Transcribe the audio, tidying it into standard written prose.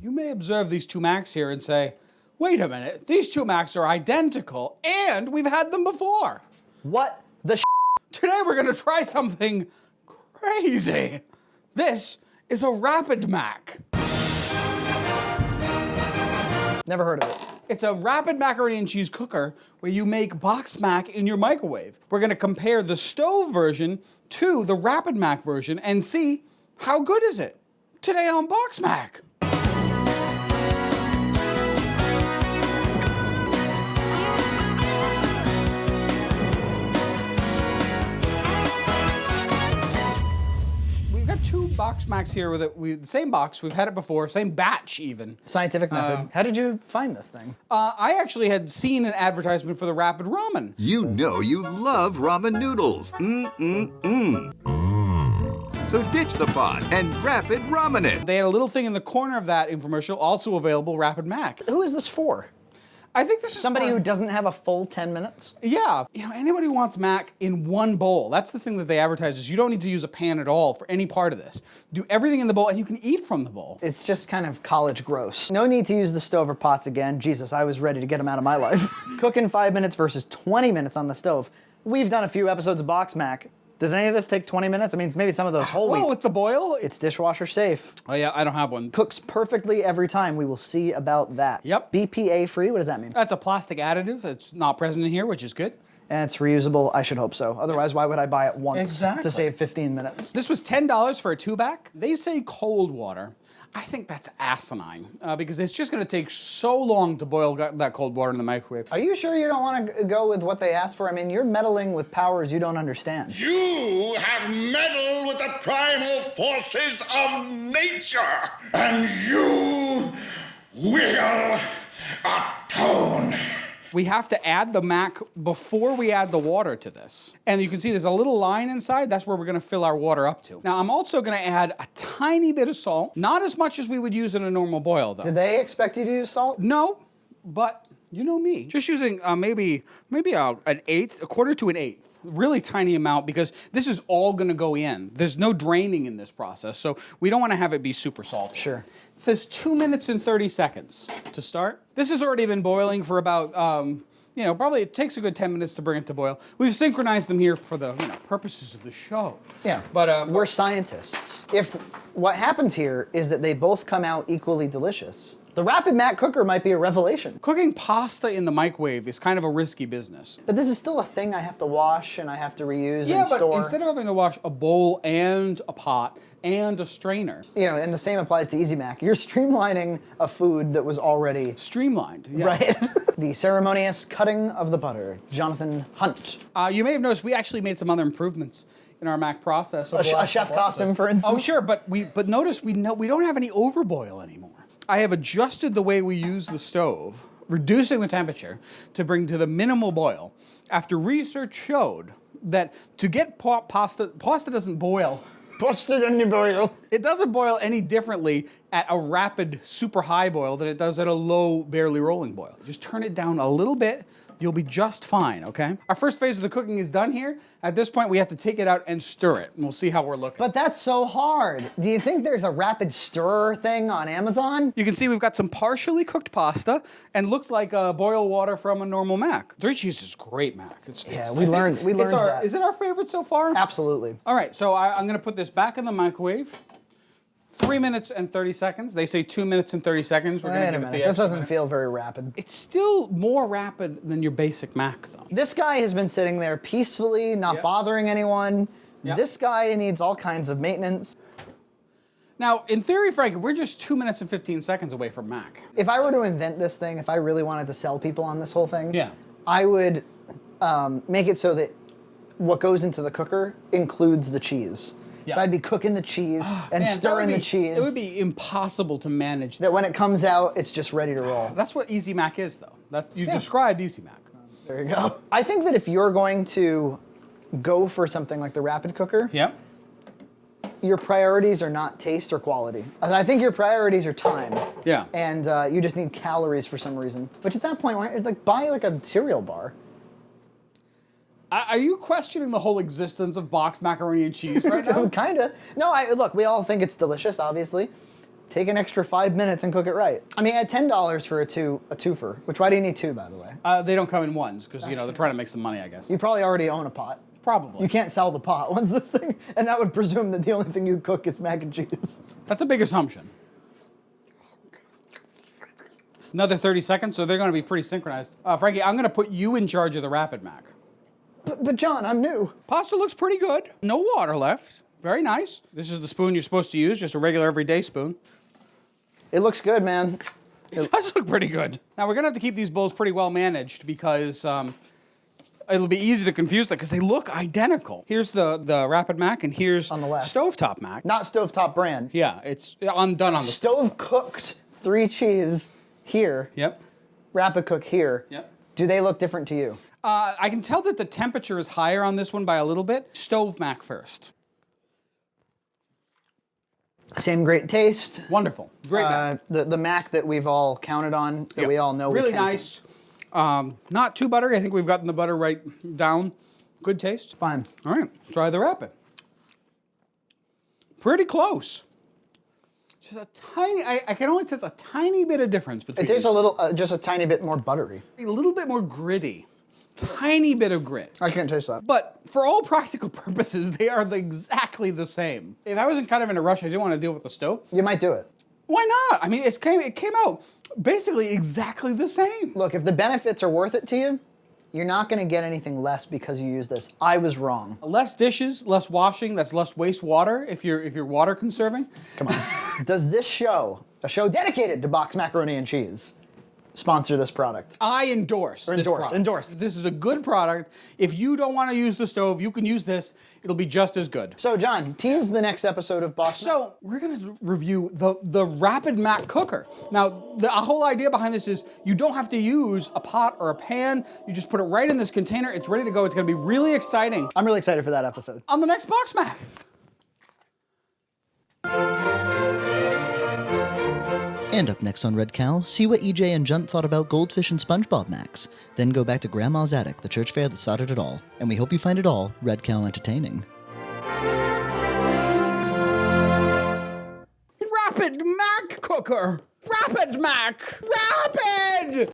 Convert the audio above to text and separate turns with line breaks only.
You may observe these two Macs here and say, wait a minute, these two Macs are identical and we've had them before.
What the
Today we're gonna try something crazy. This is a Rapid Mac.
Never heard of it.
It's a rapid macaroni and cheese cooker where you make BoxMac in your microwave. We're gonna compare the stove version to the Rapid Mac version and see how good is it. Today on BoxMac. We've got two BoxMacs here with the same box. We've had it before, same batch even.
Scientific method. How did you find this thing?
I actually had seen an advertisement for the Rapid Ramen.
You know you love ramen noodles. So ditch the pot and Rapid Ramen it.
They had a little thing in the corner of that infomercial, also available, Rapid Mac.
Who is this for?
I think this is
Somebody
for,
who doesn't have a full 10 minutes?
Yeah, you know, anybody who wants mac in one bowl. That's the thing that they advertise is you don't need to use a pan at all for any part of this. Do everything in the bowl and you can eat from the bowl.
It's just kind of college gross. No need to use the stove or pots again. Jesus, I was ready to get them out of my life. Cook in 5 minutes versus 20 minutes on the stove. We've done a few episodes of BoxMac. Does any of this take 20 minutes? I mean, maybe some of those whole
Well, with the boil?
It's dishwasher safe.
Oh yeah, I don't have one.
Cooks perfectly every time. We will see about that.
Yep.
BPA free, what does that mean?
That's a plastic additive. It's not present in here, which is good.
And it's reusable, I should hope so. Otherwise, why would I buy it once
Exactly.
to save 15 minutes?
This was $10 for a 2-pack. They say cold water. I think that's asinine because it's just gonna take so long to boil that cold water in the microwave.
Are you sure you don't want to go with what they asked for? I mean, you're meddling with powers you don't understand.
You have meddled with the primal forces of nature, and you will atone.
We have to add the mac before we add the water to this. And you can see there's a little line inside. That's where we're gonna fill our water up to. Now, I'm also gonna add a tiny bit of salt. Not as much as we would use in a normal boil, though.
Did they expect you to use salt?
No, but you know me. Just using maybe an eighth, a quarter to an eighth. Really tiny amount because this is all gonna go in. There's no draining in this process, so we don't wanna have it be super salty.
Sure.
It says 2 minutes and 30 seconds to start. This has already been boiling for about, you know, probably it takes a good 10 minutes to bring it to boil. We've synchronized them here for the purposes of the show.
Yeah,
But
we're scientists. If what happens here is that they both come out equally delicious, the Rapid Mac cooker might be a revelation.
cooking pasta in the microwave is kind of a risky business.
But this is still a thing I have to wash and I have to reuse
Yeah,
and
but
store.
instead of having to wash a bowl and a pot and a strainer,
You know, and the same applies to Easy Mac. You're streamlining a food that was already
streamlined. Yeah.
right. The ceremonious cutting of the butter, Jonathan Hunt.
You may have noticed we actually made some other improvements in our Mac process.
A chef costume, for instance.
Oh, sure, but notice we don't have any overboil anymore. I have adjusted the way we use the stove, reducing the temperature to bring to the minimal boil. After research showed that to get pasta doesn't boil.
Pasta doesn't boil.
It doesn't boil any differently at a rapid, super high boil than it does at a low, barely rolling boil. Just turn it down a little bit. You'll be just fine, okay? Our first phase of the cooking is done here. At this point, we have to take it out and stir it, and we'll see how we're looking.
But that's so hard. Do you think there's a rapid stirrer thing on Amazon?
You can see we've got some partially cooked pasta, and looks like boiled water from a normal mac. Three Cheese is great mac.
We learned that.
Is it our favorite so far?
Absolutely.
All right, so I'm gonna put this back in the microwave. 3 minutes and 30 seconds. They say 2 minutes and 30 seconds. We're
Wait
gonna
a
give it
minute,
the
this
extra
doesn't
minute.
feel very rapid.
It's still more rapid than your basic mac, though.
This guy has been sitting there peacefully, not
Yep.
bothering anyone.
Yep.
This guy needs all kinds of maintenance.
Now, in theory, Frank, we're just 2 minutes and 15 seconds away from mac.
If I were to invent this thing, if I really wanted to sell people on this whole thing,
Yeah.
I would make it so that what goes into the cooker includes the cheese.
Yeah.
So I'd be cooking the cheese and
Man,
stirring the cheese.
It would be impossible to manage
that when it comes out, it's just ready to roll.
That's what Easy Mac is, though. You described Easy Mac.
There you go. I think that if you're going to go for something like the rapid cooker,
Yep.
your priorities are not taste or quality. I think your priorities are time.
Yeah.
And you just need calories for some reason. Which at that point, why don't you, buy like a cereal bar.
Are you questioning the whole existence of boxed macaroni and cheese right now?
Kinda. No, look, we all think it's delicious, obviously. Take an extra 5 minutes and cook it right. I mean, at $10 for a twofer, which why do you need two, by the way?
They don't come in ones because, you know, they're trying to make some money, I guess.
You probably already own a pot.
Probably.
You can't sell the pot once this thing, and that would presume that the only thing you cook is mac and cheese.
That's a big assumption. Another 30 seconds, so they're going to be pretty synchronized. Frankie, I'm going to put you in charge of the Rapid Mac.
But John, I'm new.
Pasta looks pretty good. No water left. Very nice. This is the spoon you're supposed to use, just a regular everyday spoon.
It looks good, man.
It does look pretty good. Now, we're going to have to keep these bowls pretty well managed because it'll be easy to confuse them because they look identical. Here's the Rapid Mac, and here's
on the left.
Stovetop Mac.
Not Stovetop brand.
Yeah, it's done on the
Stove cooked 3 cheese here.
Yep.
Rapid cook here.
Yep.
Do they look different to you?
I can tell that the temperature is higher on this one by a little bit. Stove Mac first.
Same great taste.
Wonderful. Great Mac.
The Mac that we've all counted on, that we all know.
Really nice. Not too buttery. I think we've gotten the butter right down. Good taste.
Fine.
All right, try the Rapid. Pretty close. Just a tiny, I can only sense a tiny bit of difference between
It tastes
these.
a little, just a tiny bit more buttery.
A little bit more gritty. Tiny bit of grit.
I can't taste that.
But for all practical purposes, they are exactly the same. If I wasn't kind of in a rush, I didn't want to deal with the stove.
You might do it.
Why not? I mean, it came out basically exactly the same.
Look, if the benefits are worth it to you, you're not going to get anything less because you use this. I was wrong.
Less dishes, less washing, that's less waste water if you're water conserving.
Come on. Does this show, a show dedicated to boxed macaroni and cheese, sponsor this product?
I endorse this product.
Endorse.
This is a good product. If you don't want to use the stove, you can use this. It'll be just as good.
So, John, tease the next episode of BoxMac.
So we're going to review the Rapid Mac cooker. Now, the whole idea behind this is you don't have to use a pot or a pan. You just put it right in this container. It's ready to go. It's going to be really exciting.
I'm really excited for that episode.
On the next BoxMac.
And up next on Red Cow, see what EJ and Junt thought about Goldfish and Spongebob Macs. Then go back to Grandma's Attic, the church fair that started it all. And we hope you find it all Red Cow entertaining.
Rapid Mac cooker. Rapid Mac. Rapid!